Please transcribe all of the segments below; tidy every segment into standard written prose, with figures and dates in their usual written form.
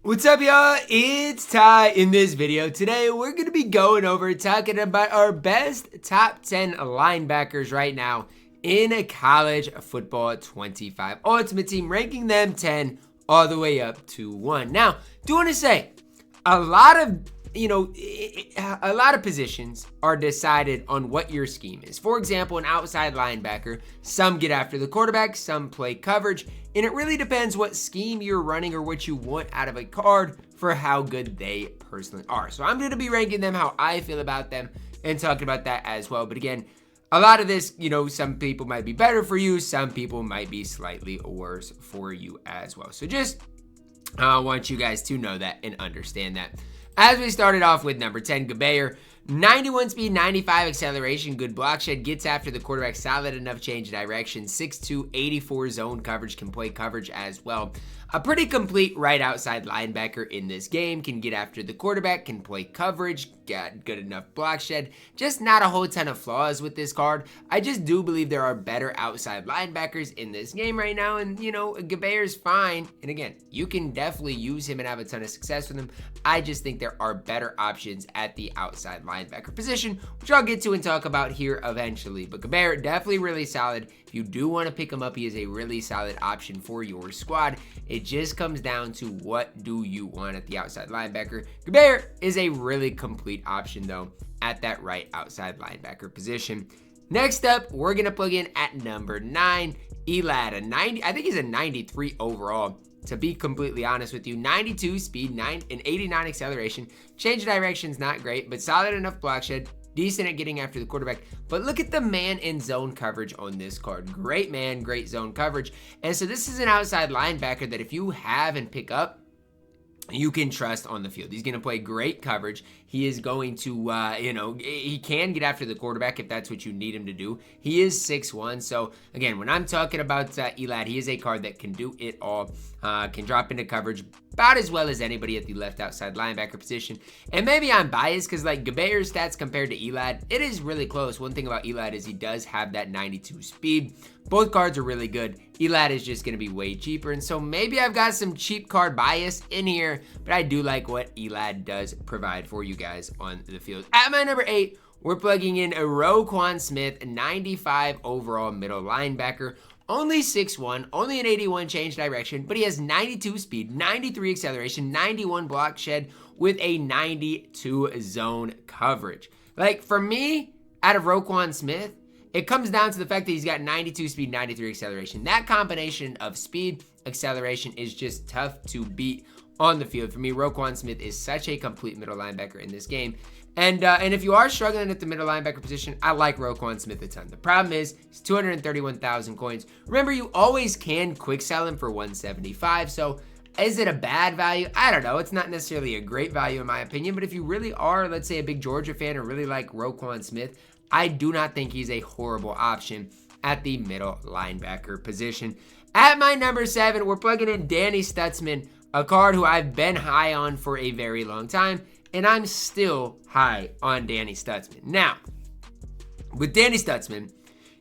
What's up, y'all? It's Ty. In this video today, we're going to be going over talking about our best top 10 linebackers right now in a college football 25 Ultimate Team, ranking them 10 all the way up to 1. Now, do want to say, a lot of positions are decided on what your scheme is. For example, an outside linebacker, some get after the quarterback, some play coverage, and it really depends what scheme you're running or what you want out of a card for how good they personally are. So I'm going to be ranking them how I feel about them and talking about that as well. But again, a lot of this, some people might be better for you, some people might be slightly worse for you as well. So just want you guys to know that and understand that. As we started off with number 10, Gebayer, 91 speed, 95 acceleration, good block shed, gets after the quarterback, solid enough change direction, 6'2", 84 zone coverage, can play coverage as well. A pretty complete right outside linebacker in this game, can get after the quarterback, can play coverage, got good enough block shed. Just not a whole ton of flaws with this card. I just do believe there are better outside linebackers in this game right now, and Gebayer's fine. And again, you can definitely use him and have a ton of success with him. I just think there are better options at the outside linebacker position, which I'll get to and talk about here eventually. But Gebayer, definitely really solid. If you do want to pick him up, he is a really solid option for your squad. It just comes down to what do you want at the outside linebacker. Gebayer is a really complete option, though, at that right outside linebacker position. Next up, we're going to plug in at number 9, Elad, a 90. I think he's a 93 overall. To be completely honest with you, 92 speed, 89 acceleration. Change of direction's not great, but solid enough block shed. Decent at getting after the quarterback. But look at the man in zone coverage on this card. Great man, great zone coverage. And so this is an outside linebacker that if you have and pick up, you can trust on the field. He's going to play great coverage. He is going to, he can get after the quarterback if that's what you need him to do. He is 6'1". So, again, when I'm talking about Elad, he is a card that can do it all. Can drop into coverage about as well as anybody at the left outside linebacker position. And maybe I'm biased because, like, Gebayer's stats compared to Elad, it is really close. One thing about Elad is he does have that 92 speed. Both cards are really good. Elad is just going to be way cheaper. And so maybe I've got some cheap card bias in here, but I do like what Elad does provide for you guys on the field. At my number 8, we're plugging in a Roquan Smith, 95 overall middle linebacker. Only 6'1", only an 81 change direction, but he has 92 speed, 93 acceleration, 91 block shed with a 92 zone coverage. Like, for me, out of Roquan Smith, it comes down to the fact that he's got 92 speed, 93 acceleration. That combination of speed, acceleration is just tough to beat on the field. For me, Roquan Smith is such a complete middle linebacker in this game. And if you are struggling at the middle linebacker position, I like Roquan Smith a ton. The problem is, he's 231,000 coins. Remember, you always can quick sell him for 175, so is it a bad value? I don't know. It's not necessarily a great value in my opinion, but if you really are, let's say, a big Georgia fan or really like Roquan Smith, I do not think he's a horrible option at the middle linebacker position. At my number 7, we're plugging in Danny Stutsman, a card who I've been high on for a very long time, and I'm still high on Danny Stutsman. Now, with Danny Stutsman,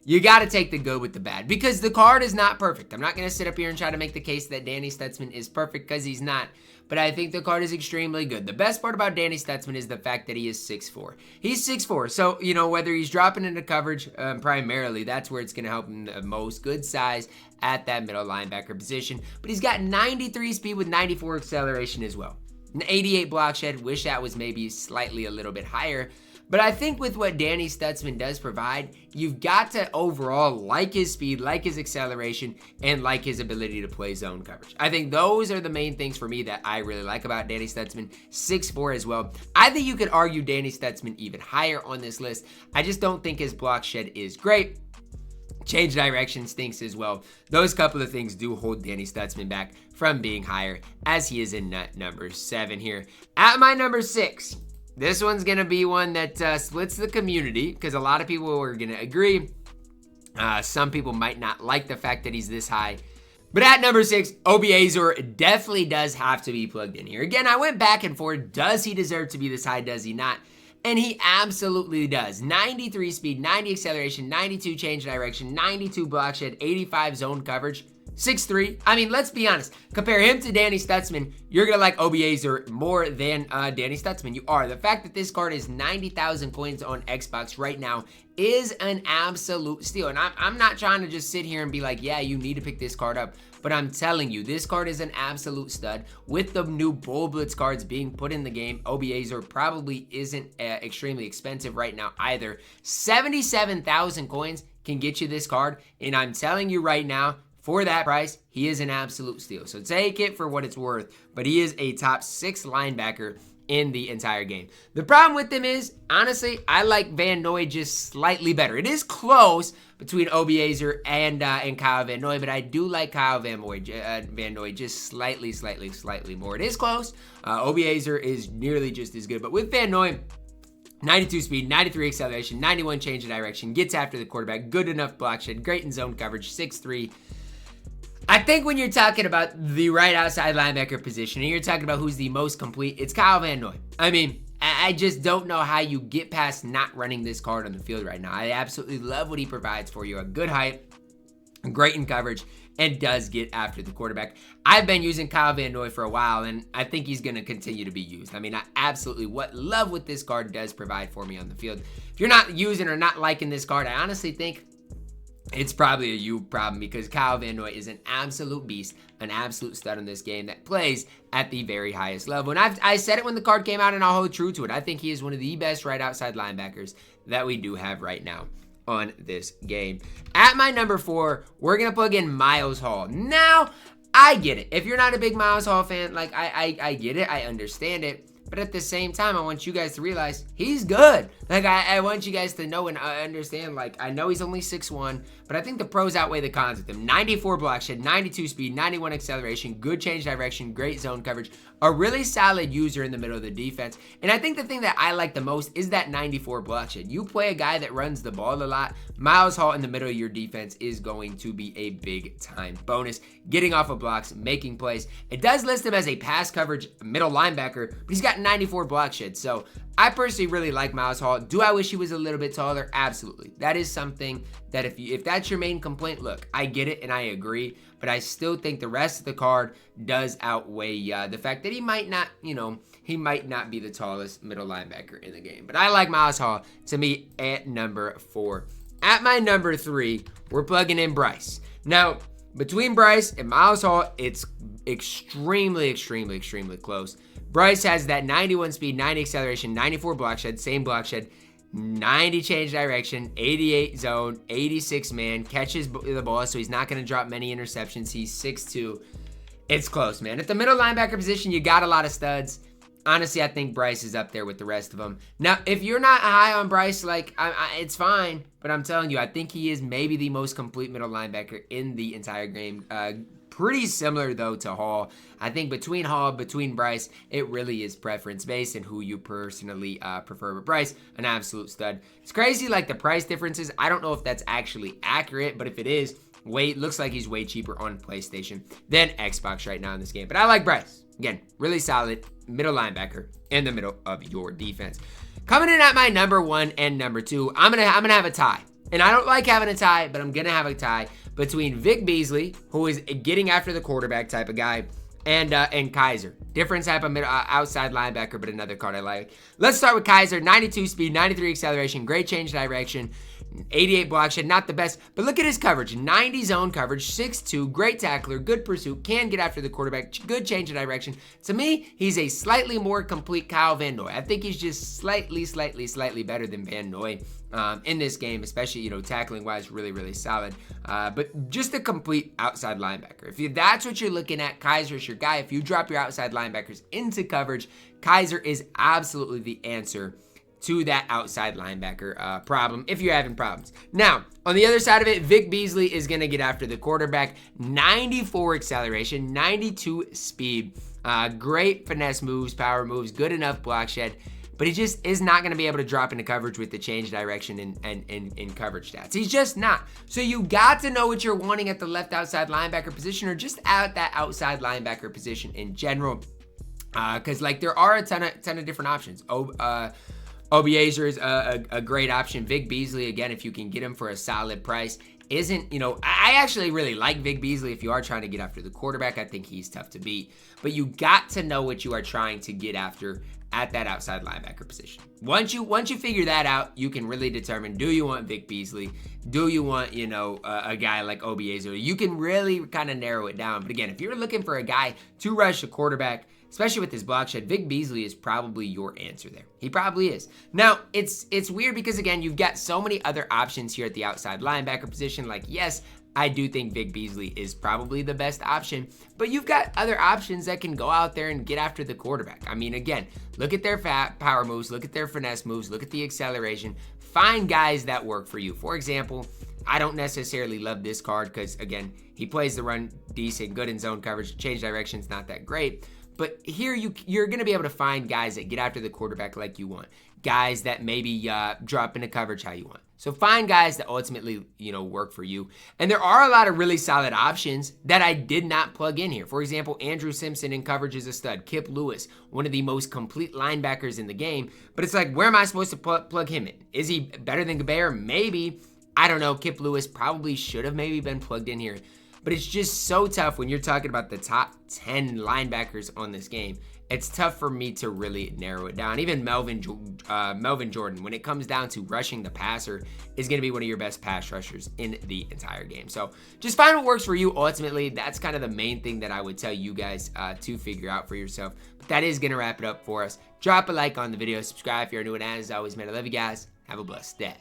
you got to take the good with the bad because the card is not perfect. I'm not going to sit up here and try to make the case that Danny Stutsman is perfect because he's not, but I think the card is extremely good. The best part about Danny Stutsman is the fact that he is 6'4". He's 6'4", so, whether he's dropping into coverage primarily, that's where it's going to help him the most. Good size at that middle linebacker position, but he's got 93 speed with 94 acceleration as well. An 88 block shed, wish that was maybe slightly a little bit higher. But I think with what Danny Stutsman does provide, you've got to overall like his speed, like his acceleration, and like his ability to play zone coverage. I think those are the main things for me that I really like about Danny Stutsman. 6'4" as well. I think you could argue Danny Stutsman even higher on this list. I just don't think his block shed is great. Change direction stinks as well. Those couple of things do hold Danny Stutsman back from being higher, as he is in number 7 here. At my number 6, this one's going to be one that splits the community because a lot of people are going to agree. Some people might not like the fact that he's this high. But at number 6, Obi Asor definitely does have to be plugged in here. Again, I went back and forth. Does he deserve to be this high? Does he not? And he absolutely does. 93 speed, 90 acceleration, 92 change direction, 92 block shed, 85 zone coverage. 6'3". I mean, let's be honest. Compare him to Danny Stutsman. You're going to like Obi Asor more than Danny Stutsman. You are. The fact that this card is 90,000 coins on Xbox right now is an absolute steal. And I'm not trying to just sit here and be like, yeah, you need to pick this card up. But I'm telling you, this card is an absolute stud. With the new Bull Blitz cards being put in the game, Obi Asor probably isn't extremely expensive right now either. 77,000 coins can get you this card. And I'm telling you right now, for that price, he is an absolute steal. So take it for what it's worth. But he is a top 6 linebacker in the entire game. The problem with him is, honestly, I like Van Noy just slightly better. It is close between Obi Asor and Kyle Van Noy, but I do like Kyle Van Noy just slightly more. It is close. Obi Asor is nearly just as good, but with Van Noy, 92 speed, 93 acceleration, 91 change of direction, gets after the quarterback, good enough block shed, great in zone coverage, 6'3". I think when you're talking about the right outside linebacker position and you're talking about who's the most complete, it's Kyle Van Noy. I mean, I just don't know how you get past not running this card on the field right now. I absolutely love what he provides for you. A good height, great in coverage, and does get after the quarterback. I've been using Kyle Van Noy for a while, and I think he's going to continue to be used. I mean, I absolutely love what this card does provide for me on the field. If you're not using or not liking this card, I honestly think it's probably a you problem, because Kyle Van Noy is an absolute beast, an absolute stud in this game that plays at the very highest level. And I said it when the card came out, and I'll hold true to it. I think he is one of the best right outside linebackers that we do have right now on this game. At my number 4, we're going to plug in Myles Hall. Now, I get it. If you're not a big Myles Hall fan, like I get it. I understand it. But at the same time, I want you guys to realize he's good. Like, I want you guys to know and understand, like, I know he's only 6'1", but I think the pros outweigh the cons with him. 94 block shed, 92 speed, 91 acceleration, good change direction, great zone coverage, a really solid user in the middle of the defense. And I think the thing that I like the most is that 94 block shed. You play a guy that runs the ball a lot, Myles Hall in the middle of your defense is going to be a big time bonus. Getting off of blocks, making plays. It does list him as a pass coverage middle linebacker, but he's got 94 block shed. So I personally really like Myles Hall. Do I wish he was a little bit taller? Absolutely. That is something that if that's your main complaint, look, I get it and I agree, but I still think the rest of the card does outweigh the fact that he might not, he might not be the tallest middle linebacker in the game. But I like Myles Hall to me at number 4. At my number 3, we're plugging in Bryce. Now, between Bryce and Myles Hall, it's extremely close. Bryce has that 91 speed, 90 acceleration, 94 block shed, same block shed, 90 change direction, 88 zone, 86 man, catches the ball, so he's not going to drop many interceptions. He's 6'2". It's close, man. At the middle linebacker position, you got a lot of studs. Honestly, I think Bryce is up there with the rest of them. Now, if you're not high on Bryce, like, it's fine. But I'm telling you, I think he is maybe the most complete middle linebacker in the entire game. Pretty similar, though, to Hall. I think between Bryce, it really is preference-based and who you personally prefer. But Bryce, an absolute stud. It's crazy, like, the price differences. I don't know if that's actually accurate, but if it is, looks like he's way cheaper on PlayStation than Xbox right now in this game. But I like Bryce. Again, really solid middle linebacker in the middle of your defense. Coming in at my number 1 and number 2, I'm gonna have a tie. And I don't like having a tie, but I'm gonna have a tie between Vic Beasley, who is getting after the quarterback type of guy, and Kaiser. Different type of outside linebacker, but another card I like. Let's start with Kaiser. 92 speed, 93 acceleration, great change direction, 88 block shed, not the best, but look at his coverage. 90 zone coverage, 6'2", great tackler, good pursuit, can get after the quarterback, good change of direction. To me, he's a slightly more complete Kyle Van Noy. I think he's just slightly better than Van Noy in this game, especially, tackling wise, really solid. But just a complete outside linebacker. If that's what you're looking at, Kaiser's your guy. If you drop your outside linebackers into coverage, Kaiser is absolutely the answer to that outside linebacker problem if you're having problems. Now, on the other side of it, Vic Beasley is going to get after the quarterback. 94 acceleration, 92 speed, great finesse moves, power moves, good enough block shed, but he just is not going to be able to drop into coverage with the change direction and coverage stats. He's just not. So you got to know what you're wanting at the left outside linebacker position, or just at that outside linebacker position in general, because there are a ton of different options. Obi Asor is a great option. Vic Beasley, again, if you can get him for a solid price, isn't, I actually really like Vic Beasley if you are trying to get after the quarterback. I think he's tough to beat. But you got to know what you are trying to get after at that outside linebacker position. Once you figure that out, you can really determine, do you want Vic Beasley? Do you want, a guy like Obi Asor? You can really kind of narrow it down. But again, if you're looking for a guy to rush a quarterback, especially with his block shed, Vic Beasley is probably your answer there. He probably is. Now, it's weird because, again, you've got so many other options here at the outside linebacker position. Like, yes, I do think Vic Beasley is probably the best option, but you've got other options that can go out there and get after the quarterback. I mean, again, look at their power moves, look at their finesse moves, look at the acceleration. Find guys that work for you. For example, I don't necessarily love this card because, again, he plays the run decent, good in zone coverage, change direction's not that great. But here you're going to be able to find guys that get after the quarterback like you want. Guys that maybe drop into coverage how you want. So find guys that ultimately, work for you. And there are a lot of really solid options that I did not plug in here. For example, Andrew Simpson in coverage is a stud. Kip Lewis, one of the most complete linebackers in the game. But it's like, where am I supposed to plug him in? Is he better than Gaber? Maybe. I don't know. Kip Lewis probably should have maybe been plugged in here. But it's just so tough when you're talking about the top 10 linebackers on this game. It's tough for me to really narrow it down. Even Melvin Jordan, when it comes down to rushing the passer, is going to be one of your best pass rushers in the entire game. So just find what works for you. Ultimately, that's kind of the main thing that I would tell you guys to figure out for yourself. But that is going to wrap it up for us. Drop a like on the video. Subscribe if you're new. And as always, man, I love you guys. Have a blessed day.